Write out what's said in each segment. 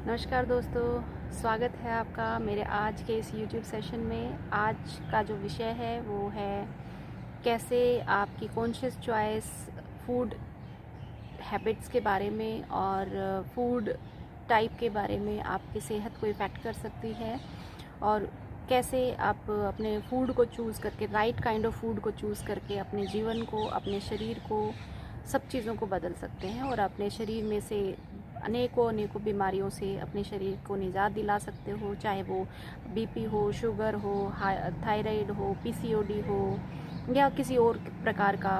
नमस्कार दोस्तों, स्वागत है आपका मेरे आज के इस YouTube सेशन में। आज का जो विषय है वो है कैसे आपकी कॉन्शियस चॉइस फूड हैबिट्स के बारे में और फूड टाइप के बारे में आपकी सेहत को इफ़ेक्ट कर सकती है, और कैसे आप अपने फूड को चूज़ करके, राइट काइंड ऑफ फूड को चूज़ करके अपने जीवन को, अपने शरीर को, सब चीज़ों को बदल सकते हैं और अपने शरीर में से अनेकों बीमारियों से अपने शरीर को निजात दिला सकते हो। चाहे वो बीपी हो, शुगर हो, थायराइड हो, पीसीओडी हो या किसी और प्रकार का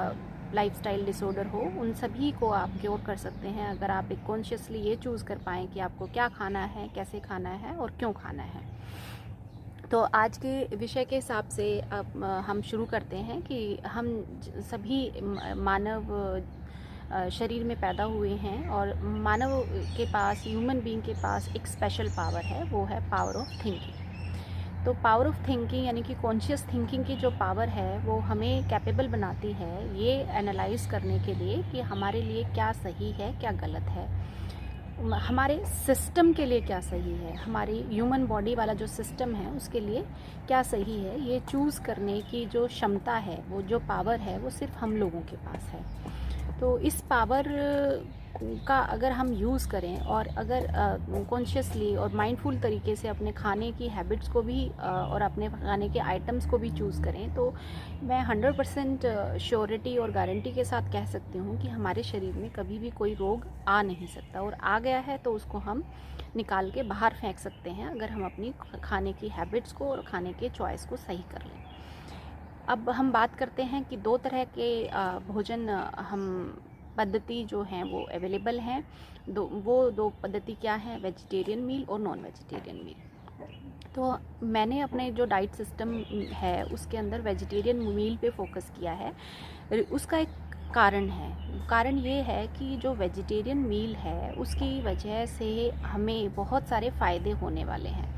लाइफस्टाइल डिसऑर्डर हो, उन सभी को आप क्योर कर सकते हैं अगर आप एक कॉन्शियसली ये चूज़ कर पाएँ कि आपको क्या खाना है, कैसे खाना है और क्यों खाना है। तो आज के विषय के हिसाब से अब हम शुरू करते हैं कि हम सभी मानव शरीर में पैदा हुए हैं और मानव के पास, ह्यूमन बीइंग के पास एक स्पेशल पावर है, वो है पावर ऑफ थिंकिंग। तो पावर ऑफ थिंकिंग यानी कि कॉन्शियस थिंकिंग की जो पावर है वो हमें कैपेबल बनाती है ये एनालाइज करने के लिए कि हमारे लिए क्या सही है, क्या गलत है, हमारे सिस्टम के लिए क्या सही है, हमारी ह्यूमन बॉडी वाला जो सिस्टम है उसके लिए क्या सही है, ये चूज़ करने की जो क्षमता है, वो जो पावर है, वो सिर्फ हम लोगों के पास है। तो इस पावर का अगर हम यूज़ करें और अगर कॉन्शियसली और माइंडफुल तरीके से अपने खाने की हैबिट्स को भी और अपने खाने के आइटम्स को भी चूज़ करें, तो मैं 100% श्योरिटी और गारंटी के साथ कह सकती हूँ कि हमारे शरीर में कभी भी कोई रोग आ नहीं सकता, और आ गया है तो उसको हम निकाल के बाहर फेंक सकते हैं अगर हम अपनी खाने की हैबिट्स को और खाने के चॉइस को सही कर लें। अब हम बात करते हैं कि दो तरह के भोजन हम पद्धति जो हैं वो अवेलेबल हैं। दो पद्धति क्या हैं, वेजिटेरियन मील और नॉन वेजिटेरियन मील। तो मैंने अपने जो डाइट सिस्टम है उसके अंदर वेजिटेरियन मील पे फोकस किया है। उसका एक कारण ये है कि जो वेजिटेरियन मील है उसकी वजह से हमें बहुत सारे फ़ायदे होने वाले हैं।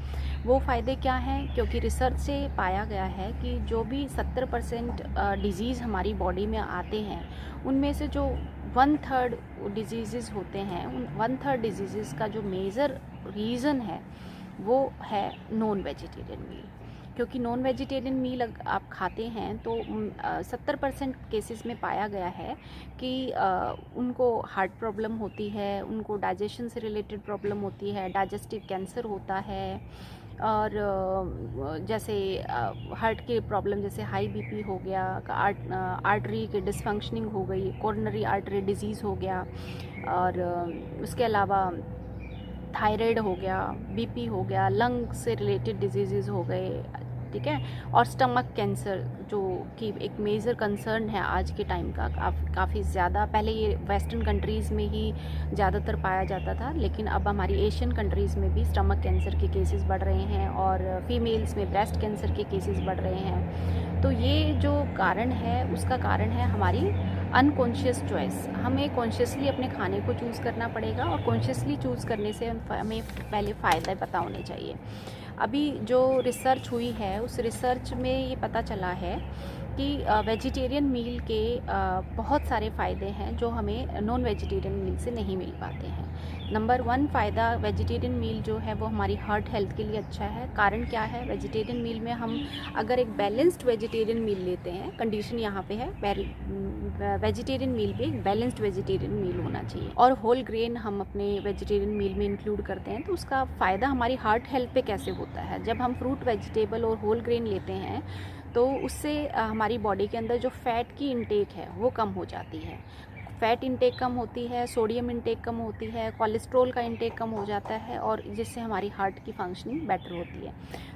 वो फ़ायदे क्या हैं? क्योंकि रिसर्च से पाया गया है कि जो भी 70% डिज़ीज़ हमारी बॉडी में आते हैं उनमें से जो 1/3 डिजीज़ होते हैं, उन 1/3 डिजीज़ का जो मेजर रीज़न है वो है नॉन वेजिटेरियन मील। क्योंकि नॉन वेजिटेरियन मील आप खाते हैं तो 70% केसेस में पाया गया है कि उनको हार्ट प्रॉब्लम होती है, उनको डाइजेशन से रिलेटेड प्रॉब्लम होती है, डाइजेस्टिव कैंसर होता है, और जैसे हार्ट के प्रॉब्लम जैसे हाई बीपी हो गया, आर्टरी के डिसफंक्शनिंग हो गई, कोरोनरी आर्टरी डिजीज़ हो गया, और उसके अलावा थायराइड हो गया, बीपी हो गया, लंग से रिलेटेड डिजीज़ हो गए, ठीक है, और स्टमक कैंसर जो कि एक मेजर कंसर्न है आज के टाइम का। काफ़ी ज़्यादा पहले ये वेस्टर्न कंट्रीज़ में ही ज़्यादातर पाया जाता था, लेकिन अब हमारी एशियन कंट्रीज़ में भी स्टमक कैंसर के केसेस बढ़ रहे हैं और फीमेल्स में ब्रेस्ट कैंसर के केसेस बढ़ रहे हैं। तो ये जो कारण है उसका कारण है हमारी अनकॉन्शियस चॉइस। हमें कॉन्शियसली अपने खाने को चूज़ करना पड़ेगा, और कॉन्शियसली चूज़ करने से हमें पहले फ़ायदे पता होने चाहिए। अभी जो रिसर्च हुई है उस रिसर्च में ये पता चला है कि वेजिटेरियन मील के बहुत सारे फ़ायदे हैं जो हमें नॉन वेजिटेरियन मील से नहीं मिल पाते हैं। नंबर 1 फ़ायदा, वेजिटेरियन मील जो है वो हमारी हार्ट हेल्थ के लिए अच्छा है। कारण क्या है? वेजिटेरियन मील में हम अगर एक बैलेंस्ड वेजिटेरियन मील लेते हैं, कंडीशन यहाँ पे है वेजिटेरियन मील पे एक बैलेंस्ड वेजिटेरियन मील होना चाहिए, और होल ग्रेन हम अपने वेजिटेरियन मील में इंक्लूड करते हैं, तो उसका फ़ायदा हमारी हार्ट हेल्थ पे कैसे होता है? जब हम फ्रूट, वेजिटेबल और होल ग्रेन लेते हैं तो उससे हमारी बॉडी के अंदर जो फ़ैट की इंटेक है वो कम हो जाती है। फ़ैट इंटेक कम होती है, सोडियम इंटेक कम होती है, कोलेस्ट्रॉल का इंटेक कम हो जाता है, और जिससे हमारी हार्ट की फंक्शनिंग बेटर होती है।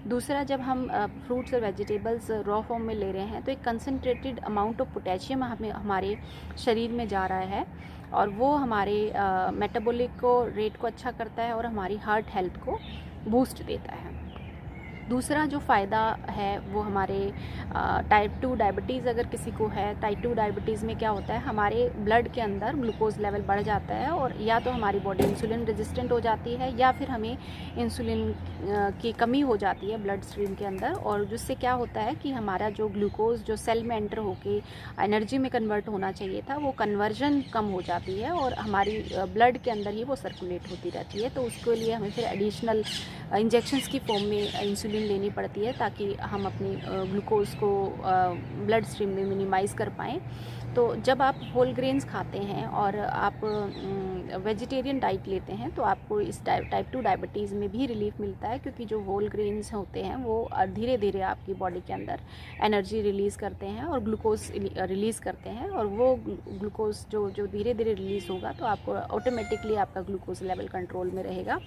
दूसरा, जब हम फ्रूट्स और वेजिटेबल्स रॉ फॉर्म में ले रहे हैं तो एक कंसनट्रेटेड अमाउंट ऑफ पोटेशियम हमारे शरीर में जा रहा है, और वो हमारे मेटाबॉलिक को रेट को अच्छा करता है और हमारी हार्ट हेल्थ को बूस्ट देता है। दूसरा जो फ़ायदा है वो हमारे टाइप 2 डायबिटीज़ अगर किसी को है, टाइप 2 डायबिटीज़ में क्या होता है, हमारे ब्लड के अंदर ग्लूकोज़ लेवल बढ़ जाता है और या तो हमारी बॉडी इंसुलिन रेजिस्टेंट हो जाती है या फिर हमें इंसुलिन की कमी हो जाती है ब्लड स्ट्रीम के अंदर, और जिससे क्या होता है कि हमारा जो ग्लूकोज़ जो सेल में एंटर होके एनर्जी में कन्वर्ट होना चाहिए था वो कन्वर्जन कम हो जाती है और हमारी ब्लड के अंदर ही वो सर्कुलेट होती रहती है। तो उसके लिए हमें फिर एडिशनल इंजेक्शंस की फॉर्म में इंसुलिन लेनी पड़ती है ताकि हम अपनी ग्लूकोज़ को ब्लड स्ट्रीम में मिनिमाइज़ कर पाएँ। तो जब आप होल ग्रेन्स खाते हैं और आप वेजिटेरियन डाइट लेते हैं तो आपको इस टाइप 2 डायबिटीज़ में भी रिलीफ मिलता है, क्योंकि जो होल ग्रेन्स होते हैं वो धीरे धीरे आपकी बॉडी के अंदर एनर्जी रिलीज़ करते हैं और ग्लूकोज रिलीज़ करते हैं, और वो ग्लूकोज जो धीरे धीरे रिलीज़ होगा तो आपको ऑटोमेटिकली आपका ग्लूकोज लेवल कंट्रोल में रहेगा।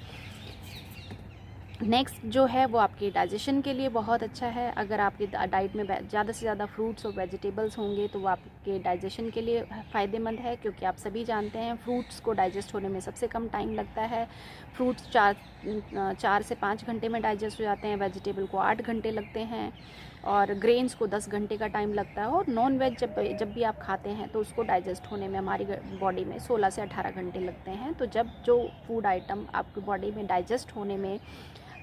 नेक्स्ट जो है वो आपके डाइजेशन के लिए बहुत अच्छा है। अगर आपकी डाइट में ज़्यादा से ज़्यादा फ्रूट्स और वेजिटेबल्स होंगे तो वो आपके डाइजेशन के लिए फ़ायदेमंद है, क्योंकि आप सभी जानते हैं फ्रूट्स को डाइजेस्ट होने में सबसे कम टाइम लगता है। फ्रूट्स 4 से 5 घंटे में डाइजेस्ट हो जाते हैं, वेजिटेबल को 8 घंटे लगते हैं और ग्रेन्स को 10 घंटे का टाइम लगता है। और नॉन वेज जब भी आप खाते हैं तो उसको डाइजेस्ट होने में हमारी बॉडी में 16 से 18 घंटे लगते हैं। तो जब जो फूड आइटम आपकी बॉडी में डाइजेस्ट होने में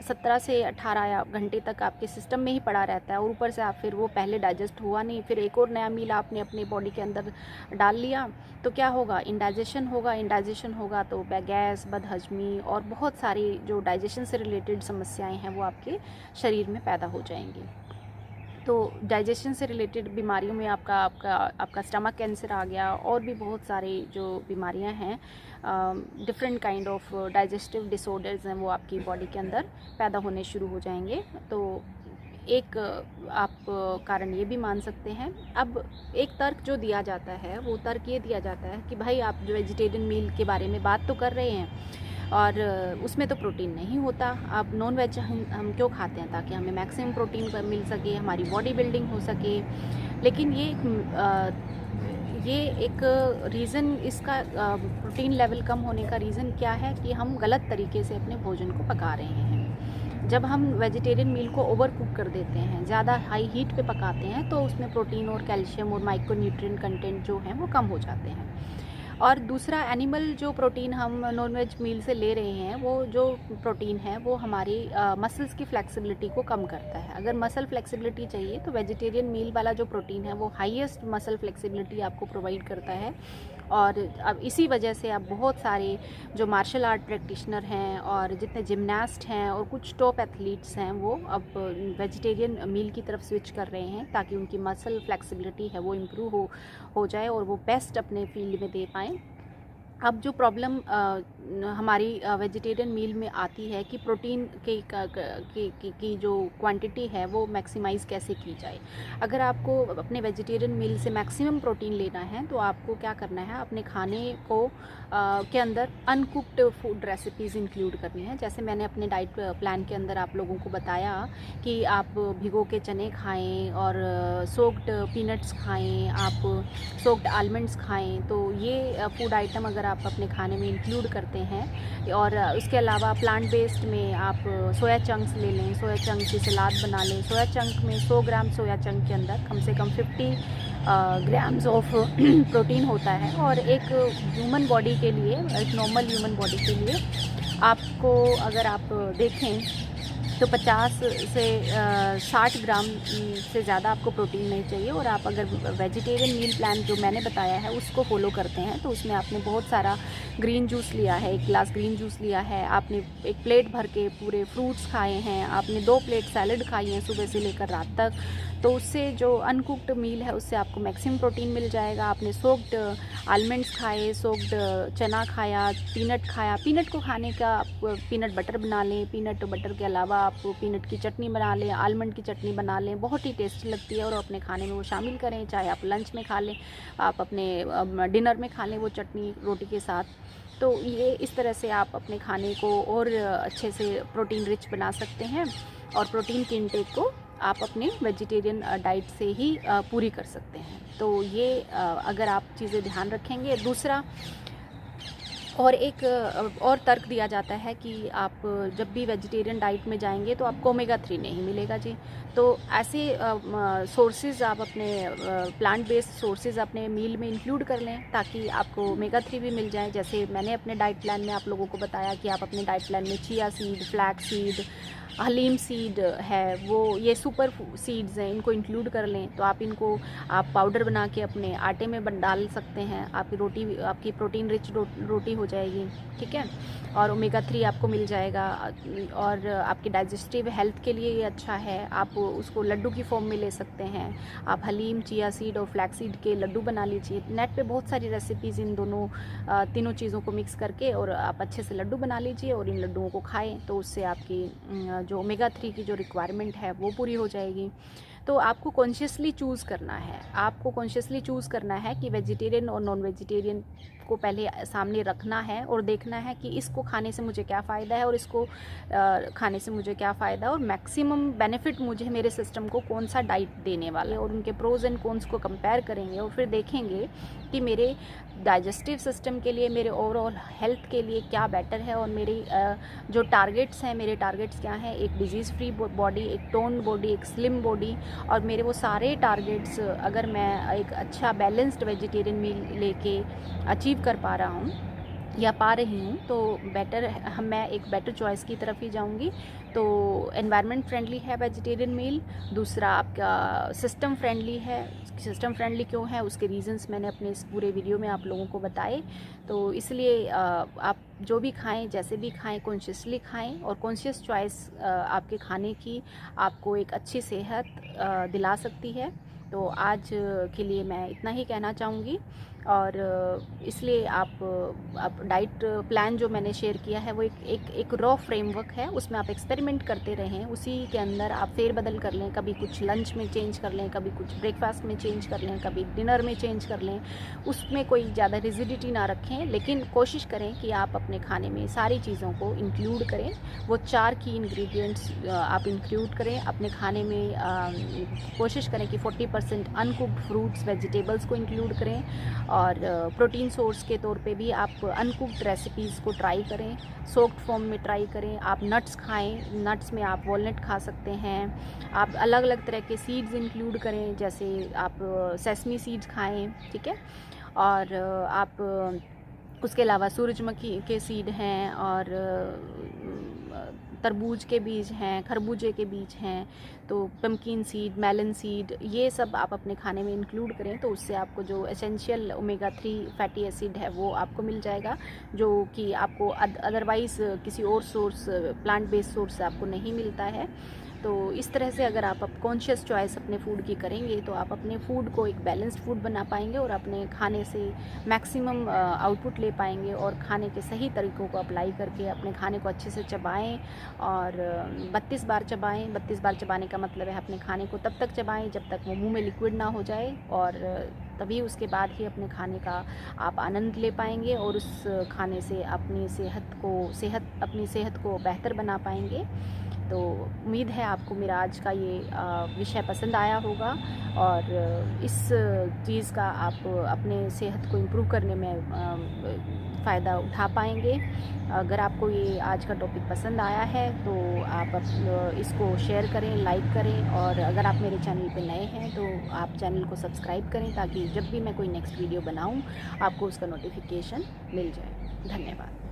17 से 18 घंटे तक आपके सिस्टम में ही पड़ा रहता है और ऊपर से आप फिर वो पहले डाइजेस्ट हुआ नहीं, फिर एक और नया मील आपने अपनी बॉडी के अंदर डाल लिया, तो क्या होगा, इंडाइजेशन होगा तो गैस, बदहजमी और बहुत सारी जो डाइजेशन से रिलेटेड समस्याएं हैं वो आपके शरीर में पैदा हो जाएंगी। तो डाइजेशन से रिलेटेड बीमारियों में आपका स्टमक कैंसर आ गया, और भी बहुत सारी जो बीमारियां हैं, different kind of digestive disorders हैं वो आपकी बॉडी के अंदर पैदा होने शुरू हो जाएंगे। तो एक आप कारण ये भी मान सकते हैं। अब एक तर्क जो दिया जाता है वो तर्क ये दिया जाता है कि भाई आप जो वेजिटेरियन मील के बारे में बात तो कर रहे हैं और उसमें तो प्रोटीन नहीं होता, आप नॉन वेज हम क्यों खाते हैं, ताकि हमें मैक्सिमम प्रोटीन मिल सके, हमारी बॉडी बिल्डिंग हो सके। लेकिन ये एक रीज़न, इसका प्रोटीन लेवल कम होने का रीज़न क्या है कि हम गलत तरीके से अपने भोजन को पका रहे हैं। जब हम वेजिटेरियन मील को ओवर कुक कर देते हैं, ज़्यादा हाई हीट पे पकाते हैं, तो उसमें प्रोटीन और कैल्शियम और माइक्रोन्यूट्रिएंट कंटेंट जो हैं वो कम हो जाते हैं। और दूसरा, एनिमल जो प्रोटीन हम नॉनवेज मील से ले रहे हैं, वो जो प्रोटीन है वो हमारी मसल्स की फ्लेक्सिबिलिटी को कम करता है। अगर मसल फ्लेक्सिबिलिटी चाहिए तो वेजिटेरियन मील वाला जो प्रोटीन है वो हाईएस्ट मसल फ्लेक्सिबिलिटी आपको प्रोवाइड करता है। और अब इसी वजह से अब बहुत सारे जो मार्शल आर्ट प्रैक्टिशनर हैं और जितने जिमनास्ट हैं और कुछ टॉप एथलीट्स हैं वो अब वेजिटेरियन मील की तरफ स्विच कर रहे हैं, ताकि उनकी मसल फ्लेक्सिबिलिटी है वो इम्प्रूव हो जाए और वो बेस्ट अपने फील्ड में दे पाएँ। अब जो प्रॉब्लम हमारी वेजिटेरियन मील में आती है कि प्रोटीन की जो क्वांटिटी है वो मैक्सिमाइज़ कैसे की जाए। अगर आपको अपने वेजिटेरियन मील से मैक्सिमम प्रोटीन लेना है तो आपको क्या करना है, अपने खाने को के अंदर अनकुक्ड फूड रेसिपीज़ इंक्लूड करनी है। जैसे मैंने अपने डाइट प्लान के अंदर आप लोगों को बताया कि आप भिगो के चने खाएँ और सोक्ड पीनट्स खाएँ, आप सोक्ड आलमंड्स खाएँ। तो ये फूड आइटम अगर आप अपने खाने में इंक्लूड करते हैं, और उसके अलावा प्लांट बेस्ड में आप सोया चंक्स ले लें, सोया चंक्स की सलाद बना लें। सोया चंक में 100 ग्राम सोया चंक के अंदर कम से कम 50 ग्राम्स ऑफ प्रोटीन होता है, और एक ह्यूमन बॉडी के लिए, एक नॉर्मल ह्यूमन बॉडी के लिए आपको अगर आप देखें तो 50 से 60 ग्राम से ज़्यादा आपको प्रोटीन नहीं चाहिए। और आप अगर वेजिटेरियन मील प्लान जो मैंने बताया है उसको फॉलो करते हैं तो उसमें आपने बहुत सारा ग्रीन जूस लिया है, 1 गिलास ग्रीन जूस लिया है, आपने 1 प्लेट भर के पूरे फ्रूट्स खाए हैं, आपने 2 प्लेट सैलड खाई हैं सुबह से लेकर रात तक, तो उससे जो अनकुक्ड मील है उससे आपको मैक्सिमम प्रोटीन मिल जाएगा। आपने सोक्ड आलमंड्स खाए, सोक्ड चना खाया, पीनट खाया, पीनट को खाने का आप पीनट बटर बना लें, पीनट बटर के अलावा आप पीनट की चटनी बना लें, आलमंड की चटनी बना लें, बहुत ही टेस्टी लगती है और अपने खाने में वो शामिल करें। चाहे आप लंच में खा लें, आप अपने डिनर में खा लें वो चटनी रोटी के साथ। तो ये इस तरह से आप अपने खाने को और अच्छे से प्रोटीन रिच बना सकते हैं और प्रोटीन की इंटेक को आप अपने वेजिटेरियन डाइट से ही पूरी कर सकते हैं। तो ये अगर आप चीज़ें ध्यान रखेंगे। दूसरा, और एक और तर्क दिया जाता है कि आप जब भी वेजिटेरियन डाइट में जाएंगे तो आपको ओमेगा 3 नहीं मिलेगा जी। तो ऐसे सोर्सेज आप अपने प्लांट बेस्ड सोर्सेज अपने मील में इंक्लूड कर लें ताकि आपको ओमेगा 3 भी मिल जाए। जैसे मैंने अपने डाइट प्लान में आप लोगों को बताया कि आप अपने डाइट प्लान में chia seed, flax seed, halim seed है, वो ये सुपर सीड्स हैं, इनको इंक्लूड कर लें। तो आप इनको आप पाउडर बना के अपने आटे में डाल सकते हैं, आपकी रोटी, आपकी प्रोटीन रिच रोटी हो जाएगी, ठीक है। और ओमेगा 3 आपको मिल जाएगा और आपकी डाइजेस्टिव हेल्थ के लिए ये अच्छा है। आप उसको लड्डू की फॉर्म में ले सकते हैं। आप हलीम, चिया सीड और फ्लैक्स सीड के लड्डू बना लीजिए। नेट पे बहुत सारी रेसिपीज़ इन दोनों तीनों चीज़ों को मिक्स करके और आप अच्छे से लड्डू बना लीजिए और इन लड्डुओं को खाएं, तो उससे आपकी जो ओमेगा 3 की जो रिक्वायरमेंट है वो पूरी हो जाएगी। तो आपको कॉन्शियसली चूज़ करना है, आपको कॉन्शियसली चूज़ करना है कि वेजिटेरियन और नॉन वेजिटेरियन को पहले सामने रखना है और देखना है कि इसको खाने से मुझे क्या फ़ायदा है और इसको खाने से मुझे क्या फ़ायदा है और मैक्सिमम बेनिफिट मुझे मेरे सिस्टम को कौन सा डाइट देने वाला है, और उनके प्रोज एंड कॉन्स को कंपेयर करेंगे और फिर देखेंगे कि मेरे डाइजेस्टिव सिस्टम के लिए, मेरे ओवरऑल हेल्थ के लिए क्या बेटर है। और मेरी जो टारगेट्स हैं, मेरे टारगेट्स क्या हैं, एक डिजीज़ फ्री बॉडी, एक टोन बॉडी, एक स्लिम बॉडी, और मेरे वो सारे टारगेट्स अगर मैं एक अच्छा बैलेंस्ड वेजिटेरियन मील लेके अचीव कर पा रहा हूँ या पा रही हूँ, तो मैं एक बेटर चॉइस की तरफ ही जाऊँगी। तो एनवायरनमेंट फ्रेंडली है वेजिटेरियन मील, दूसरा आपका सिस्टम फ्रेंडली है। सिस्टम फ्रेंडली क्यों है, उसके रीजंस मैंने अपने इस पूरे वीडियो में आप लोगों को बताए। तो इसलिए आप जो भी खाएं, जैसे भी खाएं, कॉन्शियसली खाएं, और कॉन्शियस चॉइस आपके खाने की आपको एक अच्छी सेहत दिला सकती है। तो आज के लिए मैं इतना ही कहना चाहूँगी। और इसलिए आप डाइट प्लान जो मैंने शेयर किया है वो एक रॉ फ्रेमवर्क है, उसमें आप एक्सपेरिमेंट करते रहें, उसी के अंदर आप फेरबदल कर लें। कभी कुछ लंच में चेंज कर लें, कभी कुछ ब्रेकफास्ट में चेंज कर लें, कभी डिनर में चेंज कर लें। उसमें कोई ज़्यादा रिजिडिटी ना रखें, लेकिन कोशिश करें कि आप अपने खाने में सारी चीज़ों को इंक्लूड करें। वो 4 की इंग्रेडिएंट्स आप इंक्लूड करें अपने खाने में। कोशिश करें कि 40% अनकुक्ड फ्रूट्स, वेजिटेबल्स को इंक्लूड करें। और प्रोटीन सोर्स के तौर पे भी आप अनकुक्ड रेसिपीज़ को ट्राई करें, सोक्ड फॉर्म में ट्राई करें। आप नट्स खाएं, नट्स में आप वॉलनट खा सकते हैं। आप अलग अलग तरह के सीड्स इंक्लूड करें, जैसे आप सेसमी सीड्स खाएं, ठीक है। और आप उसके अलावा सूरजमुखी के सीड हैं, और तरबूज के बीज हैं, खरबूजे के बीज हैं, तो पम्पकिन सीड, मेलन सीड, ये सब आप अपने खाने में इंक्लूड करें, तो उससे आपको जो एसेंशियल ओमेगा 3 फैटी एसिड है वो आपको मिल जाएगा, जो कि आपको अदरवाइज़ किसी और सोर्स, प्लांट बेस्ड सोर्स से आपको नहीं मिलता है। तो इस तरह से अगर आप कॉन्शियस चॉइस अपने फूड की करेंगे तो आप अपने फूड को एक बैलेंस्ड फूड बना पाएंगे और अपने खाने से मैक्सिमम आउटपुट ले पाएंगे, और खाने के सही तरीक़ों को अप्लाई करके अपने खाने को अच्छे से चबाएं। और 32 बार चबाएं। 32 बार चबाने का मतलब है अपने खाने को तब तक चबाएं जब तक वो मुंह में लिक्विड ना हो जाए, और तभी उसके बाद ही अपने खाने का आप आनंद ले पाएंगे और उस खाने से अपनी सेहत को बेहतर बना पाएंगे। तो उम्मीद है आपको मेरा आज का ये विषय पसंद आया होगा, और इस चीज़ का आप अपने सेहत को इम्प्रूव करने में फ़ायदा उठा पाएंगे। अगर आपको ये आज का टॉपिक पसंद आया है तो आप इसको शेयर करें, लाइक करें, और अगर आप मेरे चैनल पे नए हैं तो आप चैनल को सब्सक्राइब करें, ताकि जब भी मैं कोई नेक्स्ट वीडियो बनाऊं आपको उसका नोटिफिकेशन मिल जाए। धन्यवाद।